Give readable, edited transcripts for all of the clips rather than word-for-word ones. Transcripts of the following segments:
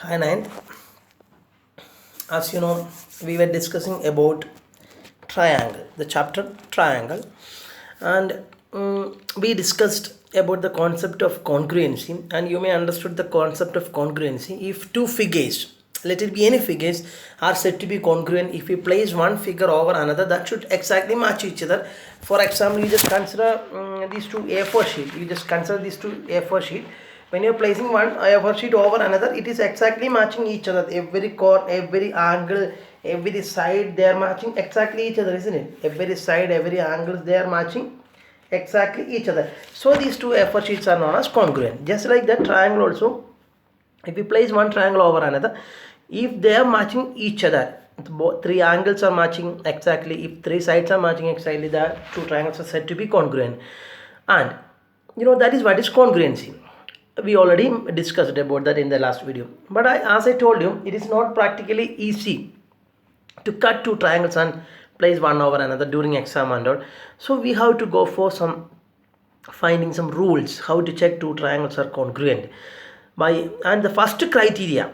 Hi Nayant. As you know, we were discussing about triangle, the chapter triangle, and we discussed about the concept of congruency, and you may understood the concept of congruency. If two figures, let it be any figures, are said to be congruent, if we place one figure over another, that should exactly match each other. For example, you just consider these two A4 sheet. You just consider these two A4 sheet. When you're placing one A4 sheet over another, it is exactly matching each other. Every corner, every angle, every side, they are matching exactly each other, isn't it? Every side, every angle, they are matching exactly each other. So these two A4 sheets are known as congruent. Just like that triangle also, if you place one triangle over another, if they are matching each other, both three angles are matching exactly, if three sides are matching exactly, the two triangles are said to be congruent. And that is what is congruency. We already discussed about that in the last video, but as I told you, it is not practically easy to cut two triangles and place one over another during exam and all. So we have to go for some finding some rules how to check two triangles are congruent by. And the first criteria,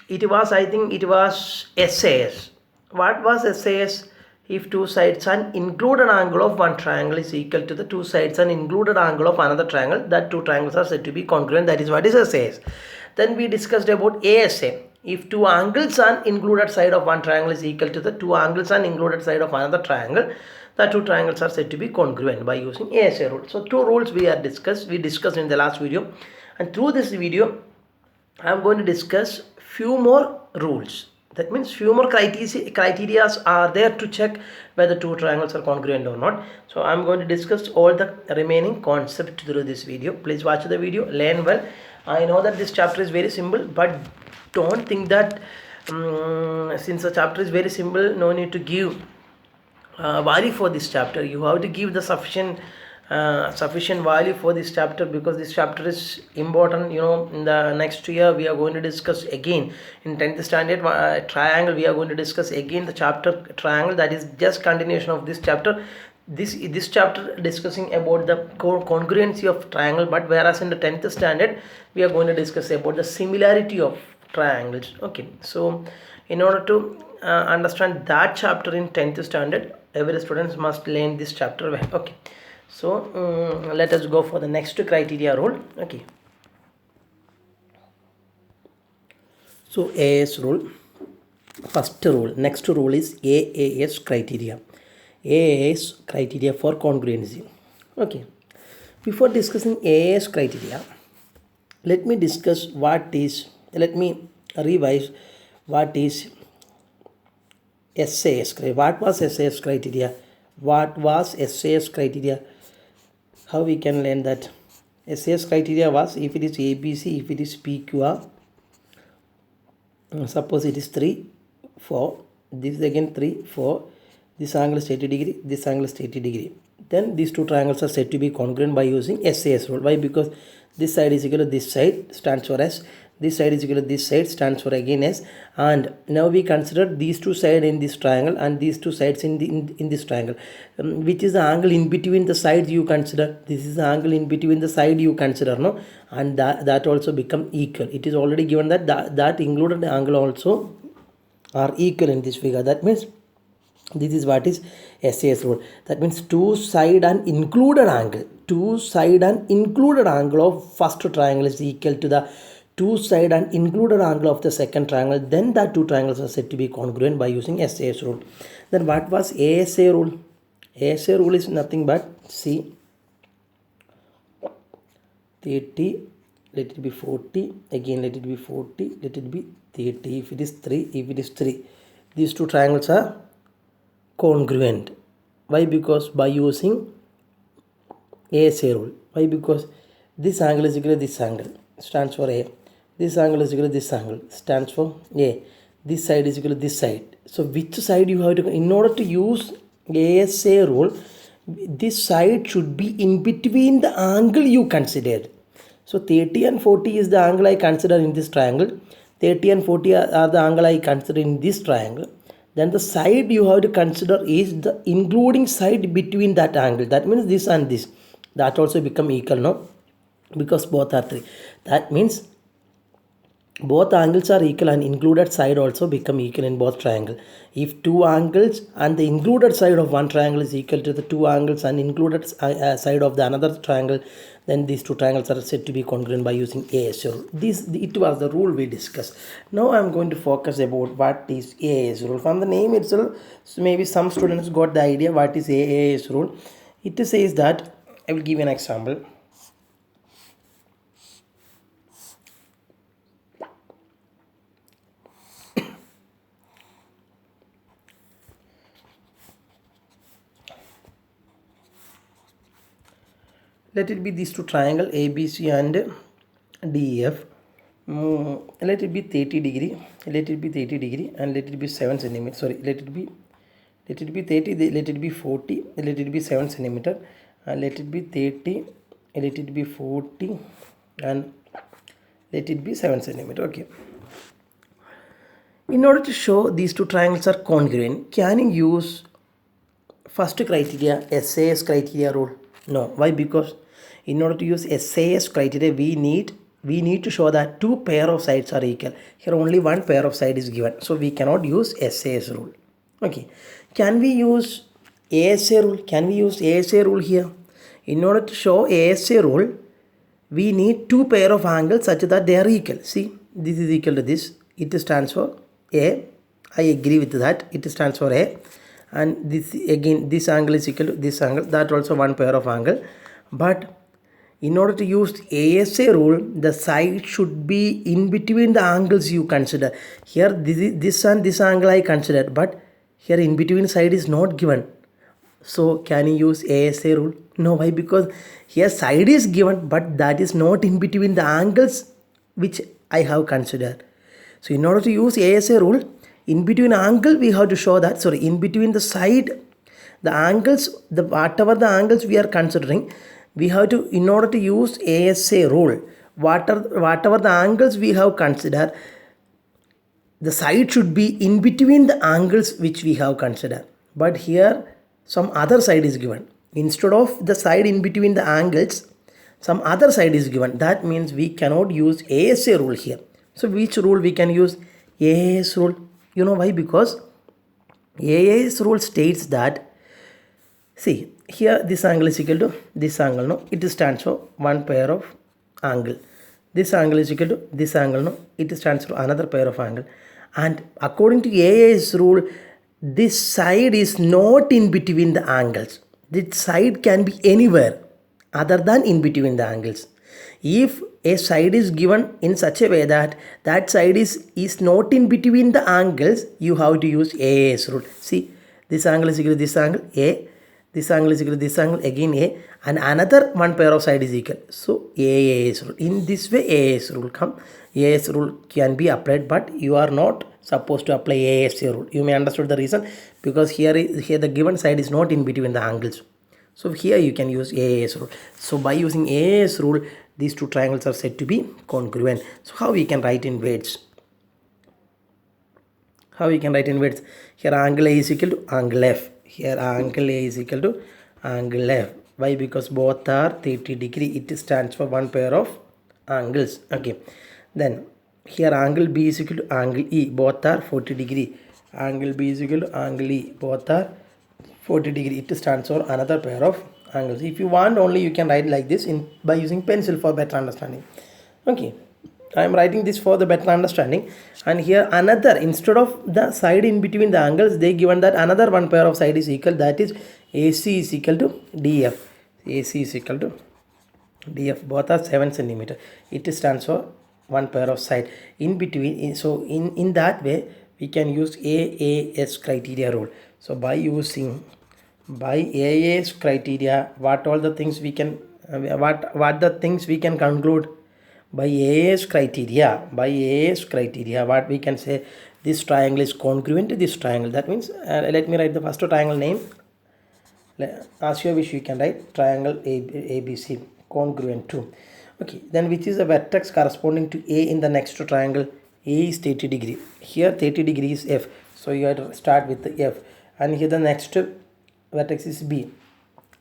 it was, I think it was SAS. What was SAS? If two sides and included angle of one triangle is equal to the two sides and included angle of another triangle, that two triangles are said to be congruent. That is what is SAS. Then we discussed about ASA. If two angles and included side of one triangle is equal to the two angles and included side of another triangle, the two triangles are said to be congruent by using ASA rule. So two rules we discussed in the last video, and through this video I am going to discuss few more rules. That means few more criteria are there to check whether two triangles are congruent or not. So I am going to discuss all the remaining concept through this video. Please watch the video, learn well. I know that this chapter is very simple, but don't think that since the chapter is very simple, no need to give value for this chapter. You have to give the sufficient value for this chapter, because this chapter is important. In the next year we are going to discuss again in 10th standard triangle. We are going to discuss again the chapter triangle. That is just continuation of this chapter. This chapter discussing about the congruency of triangle, but whereas in the 10th standard we are going to discuss about the similarity of triangles. Okay, so in order to understand that chapter in 10th standard, every student must learn this chapter well. Okay, so let us go for the next criteria rule. Okay, so AS rule, first rule. Next rule is AAS criteria. AAS criteria for congruency. Okay, before discussing AAS criteria, let me revise what is SAS. What was SAS criteria? What was SAS criteria? How we can learn that? SAS criteria was, if it is ABC, if it is PQR, suppose it is 3, 4, this is again 3, 4, this angle is 80 degree, this angle is 80 degree. Then these two triangles are said to be congruent by using SAS rule. Why? Because this side is equal to this side, stands for S. This side is equal to this side, stands for again S. And now we consider these two sides in this triangle and these two sides in this triangle. Which is the angle in between the sides you consider? This is the angle in between the side you consider, no? And that also become equal. It is already given that included angle also are equal in this figure. That means this is what is SAS rule. That means two side and included angle of first triangle is equal to the two side and included angle of the second triangle. Then the two triangles are said to be congruent by using SAS rule. Then what was ASA rule? ASA rule is nothing but, see, 30, let it be 40, again let it be 40, let it be 30. If it is 3, these two triangles are congruent. Why? Because by using ASA rule. Why? Because this angle is equal to this angle, stands for A. This angle is equal to this angle, stands for A. This side is equal to this side. So which side you have to, in order to use ASA rule, this side should be in between the angle you considered. So 30 and 40 is the angle I consider in this triangle. 30 and 40 are the angle I consider in this triangle. Then the side you have to consider is the including side between that angle. That means this and this. That also become equal, no? Because both are 3. That means both angles are equal and included side also become equal in both triangle. If two angles and the included side of one triangle is equal to the two angles and included side of the another triangle, then these two triangles are said to be congruent by using AS rule. This it was the rule we discussed. Now I am going to focus about what is AS rule. From the name itself, so maybe some students got the idea what is AS rule. It says that, I will give you an example. Let it be these two triangle ABC and DEF. Let it be 30 degree. Let it be 30 degree and let it be 7 centimeter. Sorry, let it be 30. Let it be 40. Let it be 7 centimeter. And let it be 30. Let it be 40 and let it be 7 centimeter. Okay. In order to show these two triangles are congruent, can you use first criteria SAS criteria rule? No. Why? Because in order to use SAS criteria, we need to show that two pair of sides are equal. Here only one pair of side is given, so we cannot use SAS rule. Okay. Can we use ASA rule? Can we use ASA rule here? In order to show ASA rule, we need two pair of angles such that they are equal. See, this is equal to this. It stands for A. I agree with that. It stands for A. And this again, this angle is equal to this angle. That also one pair of angle. But in order to use ASA rule, the side should be in between the angles you consider. Here, this and this angle I considered, but here in between side is not given. So can you use ASA rule? No. Why? Because here side is given, but that is not in between the angles which I have considered. So in order to use ASA rule, in between angle we have to show that, sorry, in between the side, the angles, the whatever the angles we are considering, we have to, in order to use ASA rule, whatever the angles we have considered, the side should be in between the angles which we have considered. But here some other side is given. Instead of the side in between the angles, some other side is given. That means we cannot use ASA rule here. So which rule we can use? AS rule. You know why? Because AS rule states that, see, here this angle is equal to this angle, no? It stands for one pair of angle. This angle is equal to this angle, no? It stands for another pair of angle. And according to AS rule, this side is not in between the angles. This side can be anywhere other than in between the angles. If a side is given in such a way that that side is not in between the angles, you have to use AS rule. See, this angle is equal to this angle, A. This angle is equal to this angle, again A. And another one pair of side is equal. So AS rule. In this way AS rule come. AS rule can be applied, but you are not supposed to apply ASA rule. You may understood the reason, because here the given side is not in between the angles. So here you can use AS rule. So by using AS rule, these two triangles are said to be congruent. So how we can write in words? How we can write in words? Here angle A is equal to angle F. Here angle A is equal to angle F. Why? Because both are 30 degree. It stands for one pair of angles. Okay. Then here angle B is equal to angle E. Both are 40 degree. Angle B is equal to angle E. Both are 40 degree. It stands for another pair of angles. If you want, only you can write like this by using pencil for better understanding. Okay. I am writing this for the better understanding. And here another, instead of the side in between the angles, they given that another one pair of side is equal. That is AC is equal to DF. AC is equal to DF. Both are 7 centimeter. It stands for one pair of side in between. So in that way we can use AAS criteria rule. So by using AAS criteria, what all the things we can what the things we can conclude by AAS criteria? By AAS criteria, what we can say, this triangle is congruent to this triangle. That means let me write the first triangle name. As you wish, you can write triangle ABC congruent to. Okay, then which is the vertex corresponding to A in the next triangle? A is 30 degree. Here 30 degree is F. So you have to start with the F. And here the next vertex is B.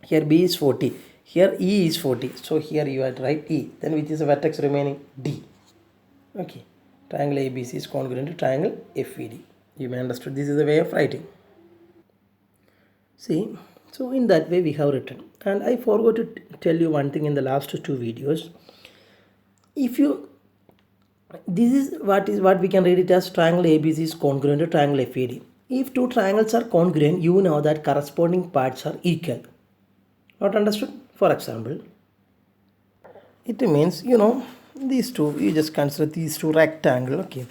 Here B is 40. Here E is 40. So here you have to write E. Then which is the vertex remaining? D. Okay. Triangle ABC is congruent to triangle FED. You may understand this is a way of writing. See, so in that way we have written. And I forgot to tell you one thing in the last two videos. If you, this is what we can read it as triangle ABC is congruent to triangle FED. If two triangles are congruent, you know that corresponding parts are equal. Not understood? For example, it means these two, you just consider these two rectangle, okay,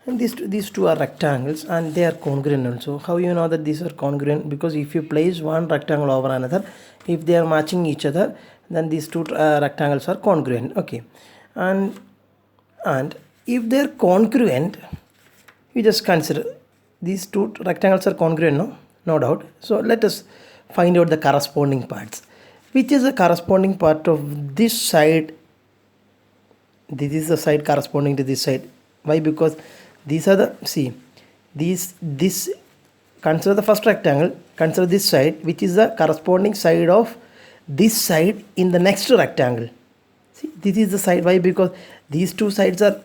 and these two are rectangles and they are congruent also. How you know that these are congruent? Because if you place one rectangle over another, if they are matching each other, then these two rectangles are congruent, okay. And if they are congruent, you just consider these two rectangles are congruent, no doubt. So let us find out the corresponding parts. Which is the corresponding part of this side? This is the side corresponding to this side. Why? Because these are the, see, this consider the first rectangle, consider this side, which is the corresponding side of this side in the next rectangle. See, this is the side. Why? Because these two sides are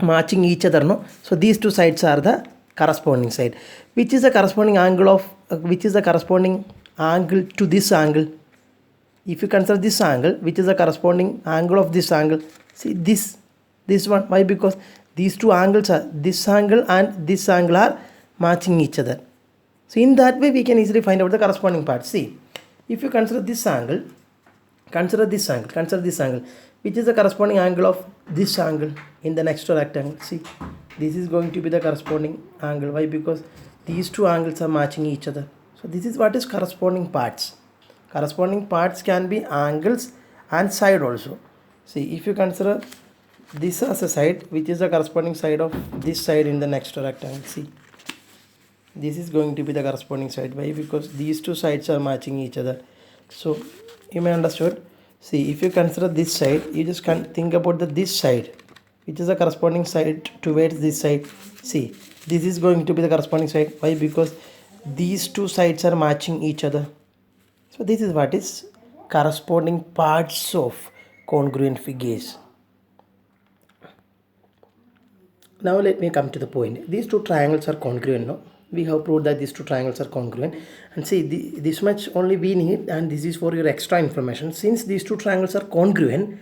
matching each other, no? So these two sides are the corresponding side. Which is the corresponding angle of which is the corresponding angle to this angle? If you consider this angle, which is the corresponding angle of this angle? See, this one. Why? Because these two angles are, this angle and this angle are matching each other. So in that way we can easily find out the corresponding part. See, if you consider this angle, consider this angle, which is the corresponding angle of this angle in the next rectangle. See, this is going to be the corresponding angle. Why? Because these two angles are matching each other. So this is what is corresponding parts. Corresponding parts can be angles and side also. See, if you consider this as a side, which is the corresponding side of this side in the next rectangle. See, this is going to be the corresponding side. Why? Because these two sides are matching each other. So you may understood. See, if you consider this side, you just can think about this side, which is the corresponding side towards this side. See, this is going to be the corresponding side. Why? Because these two sides are matching each other. So this is what is corresponding parts of congruent figures. Now let me come to the point. These two triangles are congruent, no? We have proved that these two triangles are congruent. And see, this much only we need, and this is for your extra information. Since these two triangles are congruent,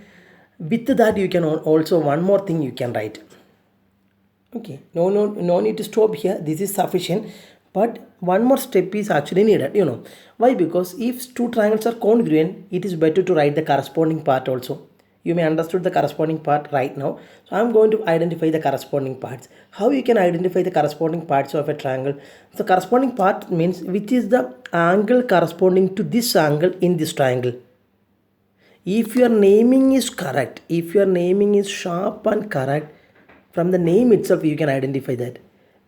with that you can also, one more thing you can write. Okay, no need to stop here. This is sufficient. But one more step is actually needed, Why? Because if two triangles are congruent, it is better to write the corresponding part also. You may understood the corresponding part right now. So I am going to identify the corresponding parts. How you can identify the corresponding parts of a triangle? So corresponding part means which is the angle corresponding to this angle in this triangle. If your naming is correct, if your naming is sharp and correct, from the name itself you can identify that.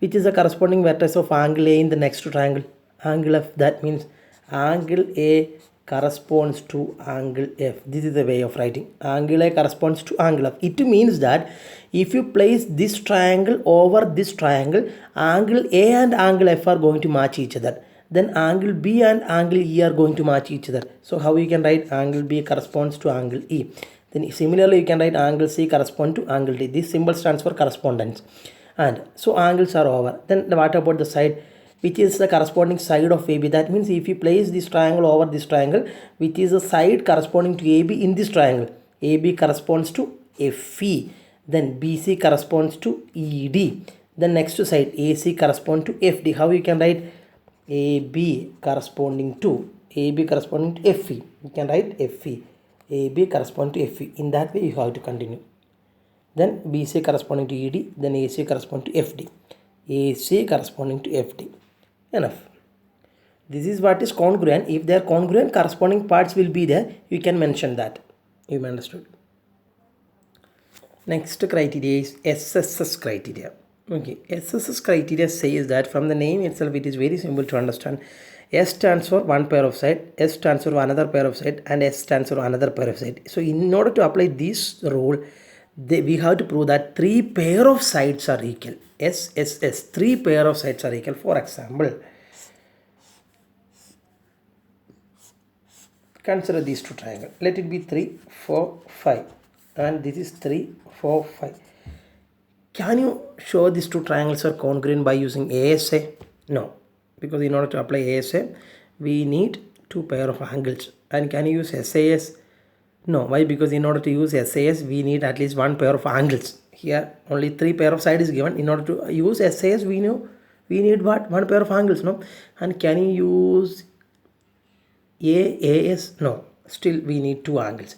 Which is the corresponding vertex of angle A in the next triangle? Angle F. That means angle A corresponds to angle F. This is the way of writing. Angle A corresponds to angle F. It means that if you place this triangle over this triangle, angle A and angle F are going to match each other. Then angle B and angle E are going to match each other. So how you can write angle B corresponds to angle E. Then similarly you can write angle C correspond to angle D. This symbol stands for correspondence. And so angles are over. Then what about the side, which is the corresponding side of AB? That means if you place this triangle over this triangle, which is the side corresponding to AB in this triangle, AB corresponds to FE, then BC corresponds to ED, then next side AC corresponds to FD. How you can write AB corresponding to FE? You can write FE. AB corresponding to FE. In that way you have to continue. Then BC corresponding to ED, then AC corresponding to FD, AC corresponding to FD. Enough. This is what is congruent. If they are congruent, corresponding parts will be there. You can mention that. You understood. Next criteria is SSS criteria. Okay, SSS criteria says that from the name itself, it is very simple to understand. S stands for one pair of side, S stands for another pair of side, and S stands for another pair of side. So in order to apply this rule, we have to prove that three pair of sides are equal. SSS, three pair of sides are equal. For example, consider these two triangles. Let it be 3, 4, 5, and this is 3, 4, 5. Can you show these two triangles are congruent by using ASA? No, because in order to apply ASA, we need two pair of angles. And can you use SAS? No. Why? Because in order to use SAS, we need at least one pair of angles. Here, only three pair of side is given. In order to use SAS, we need what? One pair of angles, no? And can you use AAS? No. Still, we need two angles.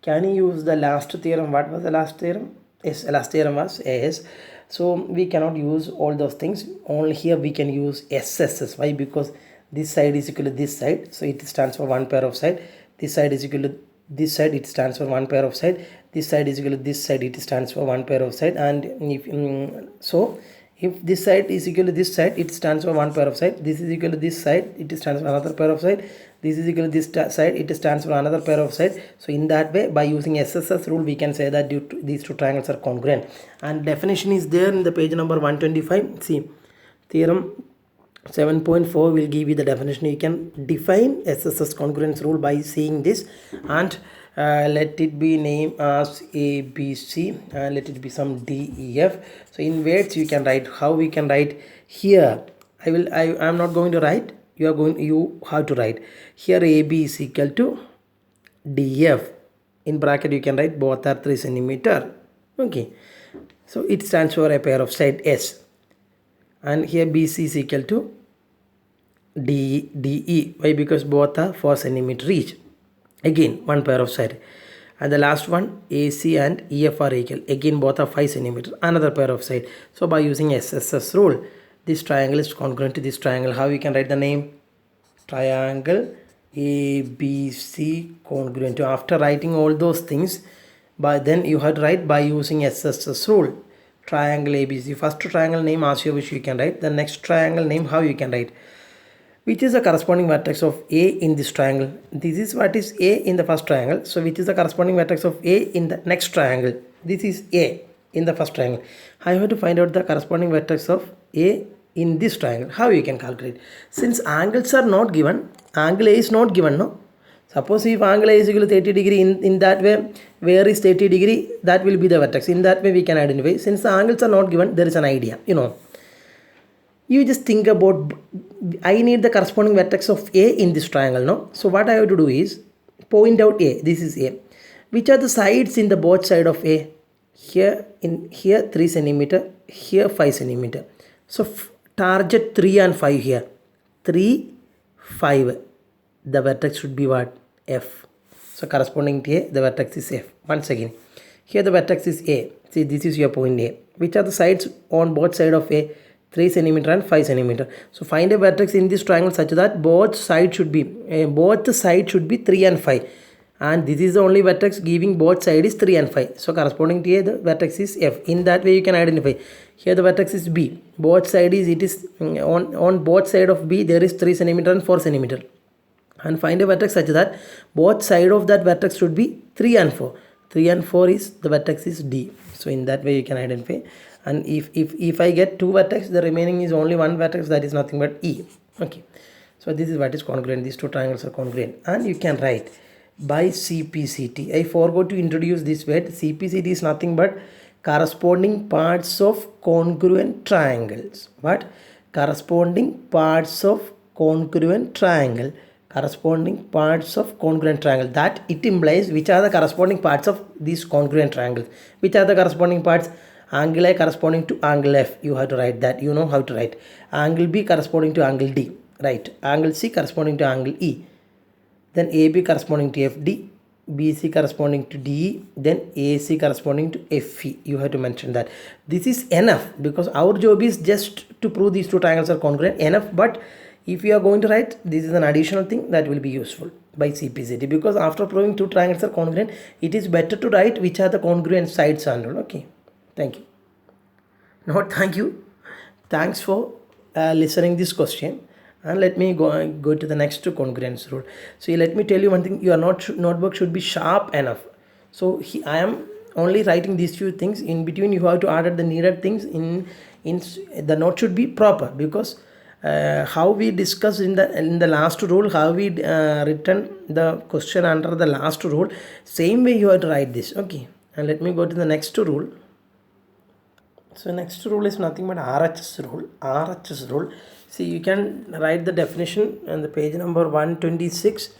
Can you use the last theorem? What was the last theorem? Yes, last theorem was AS. So we cannot use all those things. Only here we can use SSS. Why? Because this side is equal to this side. So it stands for one pair of side. This side is equal to this side. It stands for one pair of side. This side is equal to this side. It stands for one pair of side. And if this side is equal to this side, it stands for one pair of side. This is equal to this side, it stands for another pair of side. This is equal to this side, it stands for another pair of side. So in that way, by using SSS rule, we can say that these two triangles are congruent. And definition is there in the page number 125. See, theorem 7.4 will give you the definition. You can define SSS congruence rule by seeing this, and let it be named as A, B, C, and let it be some D, E, F. So in words you can write. How we can write here? I am not going to write. You have to write here. AB is equal to DF. In bracket you can write both are 3 centimeter. Okay. So it stands for a pair of side S. And here BC is equal to DE. Why? Because both are 4 centimeter each. Again, one pair of side. And the last one, AC and EF are equal. Again, both are 5 centimeter. Another pair of side. So by using SSS rule, this triangle is congruent to this triangle. How we can write the name? Triangle ABC congruent. After writing all those things, then you have to write by using SSS rule. Triangle ABC. First triangle name as you wish you can write. The next triangle name how you can write. Which is the corresponding vertex of A in this triangle? This is what is A in the first triangle. So which is the corresponding vertex of A in the next triangle? This is A in the first triangle. I have to find out the corresponding vertex of A in this triangle. How you can calculate? Since angles are not given, angle A is not given, no? Suppose if angle A is equal to 30 degree, in that way, where is 30 degree? That will be the vertex. In that way we can identify. Since the angles are not given, there is an idea, You just think about, I need the corresponding vertex of A in this triangle, no? So what I have to do is, point out A, this is A. Which are the sides in the both side of A? Here 3 centimeter, here 5 centimeter. So target 3 and 5 here. 3, 5. The vertex should be what? F. So corresponding to A, the vertex is F. Once again, here the vertex is A. See, this is your point A. Which are the sides on both side of A? 3 centimeter and 5 centimeter. So find a vertex in this triangle such that both sides should be 3 and 5. And this is the only vertex giving both sides is 3 and 5. So corresponding to A, the vertex is F. In that way you can identify. Here the vertex is B. Both sides is on both side of B there is 3 centimeter and 4 centimeter. And find a vertex such that both side of that vertex should be 3 and 4. 3 and 4 is the vertex is D. So in that way you can identify. And if I get 2 vertex, the remaining is only 1 vertex, that is nothing but E. Okay. So this is what is congruent. These two triangles are congruent. And you can write by CPCT. I forgot to introduce this word. CPCT is nothing but corresponding parts of congruent triangles. What? Corresponding parts of congruent triangle. Corresponding parts of congruent triangle. That it implies which are the corresponding parts of these congruent triangles. Which are the corresponding parts? Angle A corresponding to angle F. You have to write that. You know how to write. Angle B corresponding to angle D. Right. Angle C corresponding to angle E. Then AB corresponding to FD. BC corresponding to DE. Then AC corresponding to FE. You have to mention that. This is enough because our job is just to prove these two triangles are congruent. Enough. But if you are going to write, this is an additional thing that will be useful by CPCT, because after proving two triangles are congruent, it is better to write which are the congruent sides and all. Okay. Thank you. No, thank you. Thanks for listening this question. And let me go to the next congruence rule. So let me tell you one thing. Your notebook should be sharp enough. So I am only writing these few things. In between, you have to add the needed things. In the note should be proper, because how we discussed in the last rule, how we written the question under the last rule, same way you have to write this. Okay. And let me go to the next rule. So next rule is nothing but RHS rule. RHS rule. See, you can write the definition on the page number 126.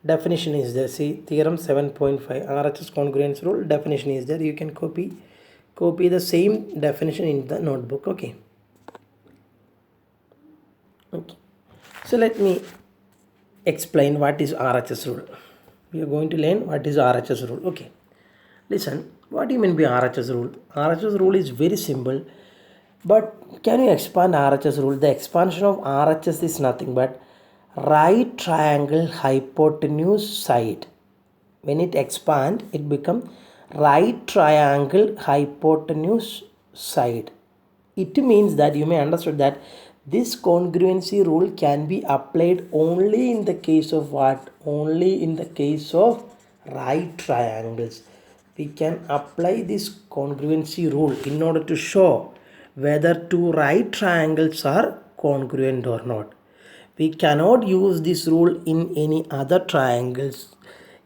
Definition is there. See, theorem 7.5 RHS congruence rule. Definition is there. You can copy the same definition in the notebook. Okay. Okay. So let me explain what is RHS rule. We are going to learn what is RHS rule. Okay. Listen, what do you mean by RHS rule? RHS rule is very simple, but can you expand RHS rule? The expansion of RHS is nothing but right triangle hypotenuse side. When it expand, it become right triangle hypotenuse side. It means that you may understand that this congruency rule can be applied only in the case of what? Only in the case of right triangles. We can apply this congruency rule in order to show whether two right triangles are congruent or not. We cannot use this rule in any other triangles.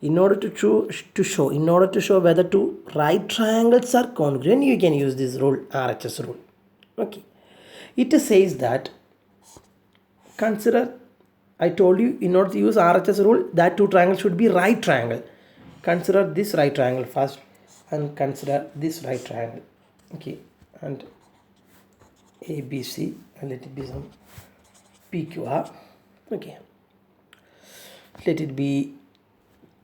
In order to show whether two right triangles are congruent, you can use this rule, RHS rule. Okay. It says that, consider, I told you in order to use RHS rule that two triangles should be right triangle. Consider this right triangle first and consider this right triangle. Okay, and ABC, and let it be some PQR. Okay, let it be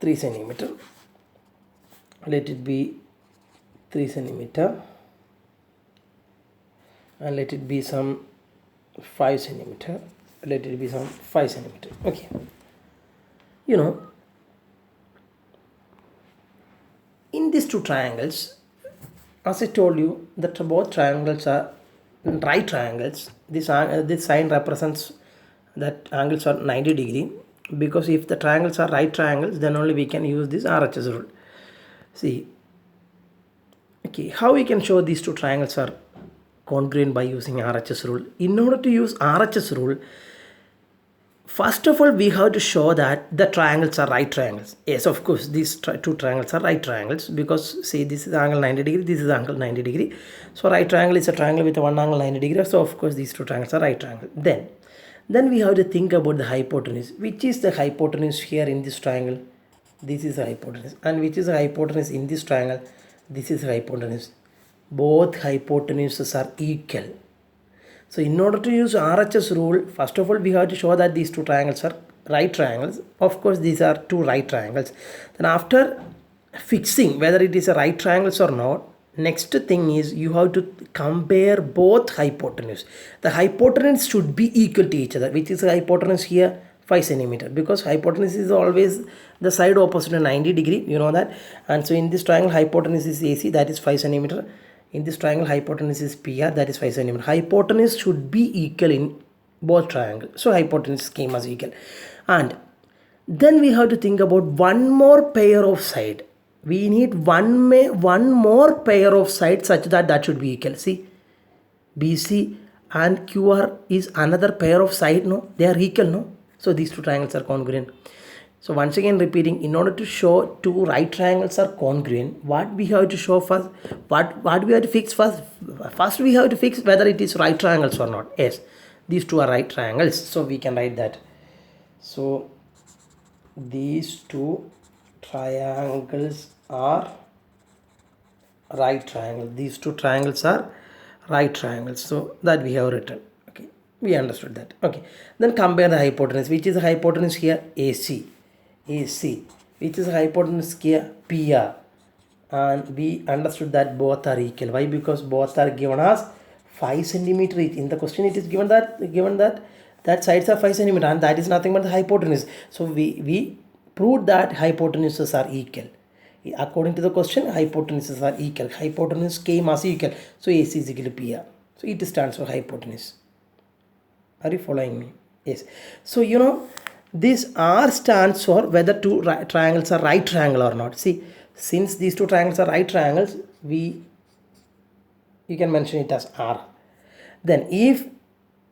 3 centimeter. Let it be 3 centimeter, and let it be some 5 centimeter. Let it be some 5 centimeter. Okay, you know, in these two triangles, as I told you, that both triangles are right triangles. This sign represents that angles are 90 degree, because if the triangles are right triangles, then only we can use this RHS rule. See, okay, how we can show these two triangles are congruent by using RHS rule? In order to use RHS rule, first of all, we have to show that the triangles are right triangles. Yes, of course, these two triangles are right triangles, because say this is angle 90 degree, this is angle 90 degree. So right triangle is a triangle with one angle 90 degree. So of course, these two triangles are right triangle. Then we have to think about the hypotenuse. Which is the hypotenuse here in this triangle? This is the hypotenuse. And which is the hypotenuse in this triangle? This is the hypotenuse. Both hypotenuses are equal. So in order to use RHS rule, first of all, we have to show that these two triangles are right triangles. Of course, these are two right triangles. Then after fixing whether it is a right triangles or not, next thing is you have to compare both hypotenuse. The hypotenuse should be equal to each other. Which is the hypotenuse here? 5 centimeter, because hypotenuse is always the side opposite to 90 degree, you know that. And so in this triangle, hypotenuse is AC, that is 5 centimeter. In this triangle, hypotenuse is PR, that is 5 centimeter. Hypotenuse should be equal in both triangles. So hypotenuse came as equal. And then we have to think about one more pair of side. We need one more pair of sides such that should be equal. See, BC and QR is another pair of side, no? They are equal, no? So these two triangles are congruent. So once again repeating, in order to show two right triangles are congruent, what we have to show first, what we have to fix first? First we have to fix whether it is right triangles or not. Yes, these two are right triangles. So we can write that. So these two triangles are right triangle. These two triangles are right triangles. So that we have written. Okay, we understood that. Okay, then compare the hypotenuse. Which is the hypotenuse here? AC. Which is the hypotenuse here? PR. And we understood that both are equal. Why? Because both are given as 5 centimeter each. In the question it is given that sides are 5 centimeter, and that is nothing but the hypotenuse. So we proved that hypotenuses are equal. According to the question, hypotenuses are equal. Hypotenuse came as equal. So AC is equal to PR. So it stands for hypotenuse. Are you following me? Yes. So you know, this R stands for whether two triangles are right triangle or not. See, since these two triangles are right triangles, you can mention it as R. Then if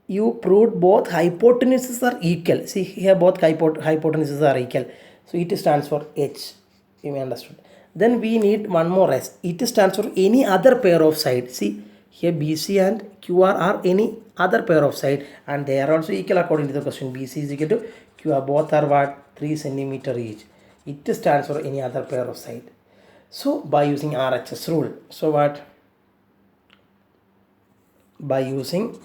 you proved both hypotenuses are equal, see here both hypotenuses are equal, so it stands for H. You may understand. Then we need one more S. It stands for any other pair of sides. See, Here BC and QR are any other pair of side, and they are also equal according to the question. BC is equal to QR, both are what? 3 centimeter each. It stands for any other pair of side. So by using RHS rule, so what? By using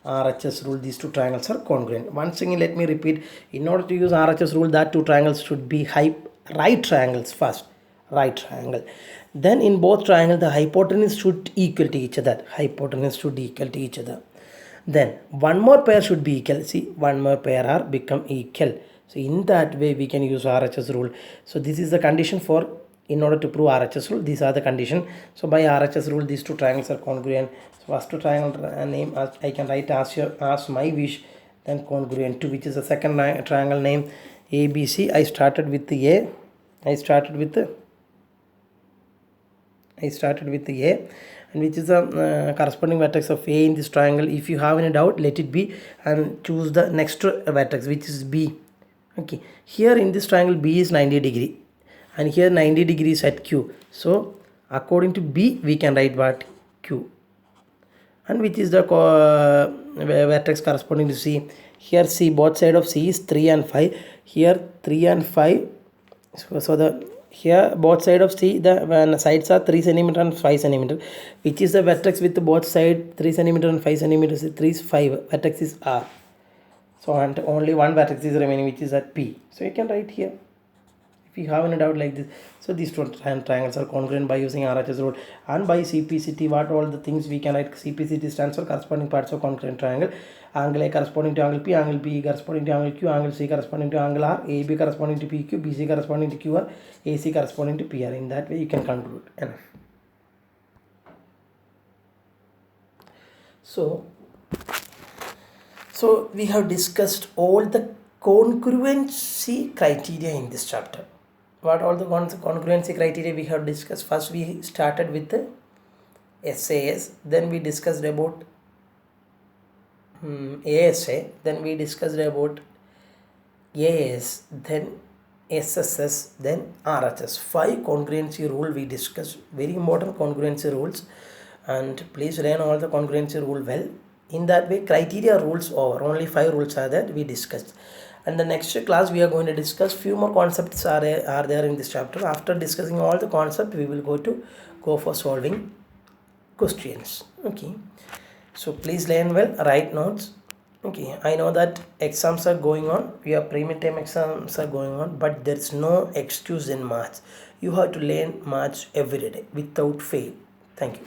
RHS rule, these two triangles are congruent. Once again, let me repeat. In order to use RHS rule, that two triangles should be right triangles first. Right triangle. Then in both triangles, the hypotenuse should equal to each other. Hypotenuse should equal to each other. Then one more pair should be equal. See, one more pair are become equal. So in that way, we can use RHS rule. So this is the condition for, in order to prove RHS rule, these are the condition. So by RHS rule, these two triangles are congruent. So first triangle name I can write as my wish, then congruent to, which is the second triangle name ABC. I started with the A. I started with the A, and which is the corresponding vertex of A in this triangle. If you have any doubt, let it be and choose the next vertex, which is B. Okay, here in this triangle B is 90 degree, and here 90 degrees at Q. So according to B, we can write what? Q. And which is the vertex corresponding to C. Here C, both side of C is 3 and 5. Here 3 and 5. So the here both side of C, the sides are 3 centimeter and 5 centimeter, which is the vertex with both side 3 centimeter and 5 centimeters. 3 is 5. Vertex is R. So and only one vertex is remaining, which is at P. So you can write here. If you have any doubt like this, so these two triangles are congruent by using RHS rule. And by CPCT, what all the things we can write? CPCT stands for corresponding parts of congruent triangle. Angle A corresponding to angle P, angle B corresponding to angle Q, angle C corresponding to angle R, AB corresponding to PQ, BC corresponding to QR, AC corresponding to PR. In that way you can conclude. Enough. So we have discussed all the congruency criteria in this chapter. What all the congruency criteria we have discussed? First we started with the SAS, then we discussed about ASA, then we discussed about AS, then SSS, then RHS. 5 congruency rule we discussed, very important congruency rules, and please learn all the congruency rule well. In that way, criteria rules over, only 5 rules are that we discussed. And the next class we are going to discuss few more concepts are there in this chapter. After discussing all the concepts, we will go for solving questions. Okay, so please learn well, write notes. Okay, I know that exams are going on, your pre-midterm exams are going on, but there's no excuse in March. You have to learn March every day without fail. Thank you.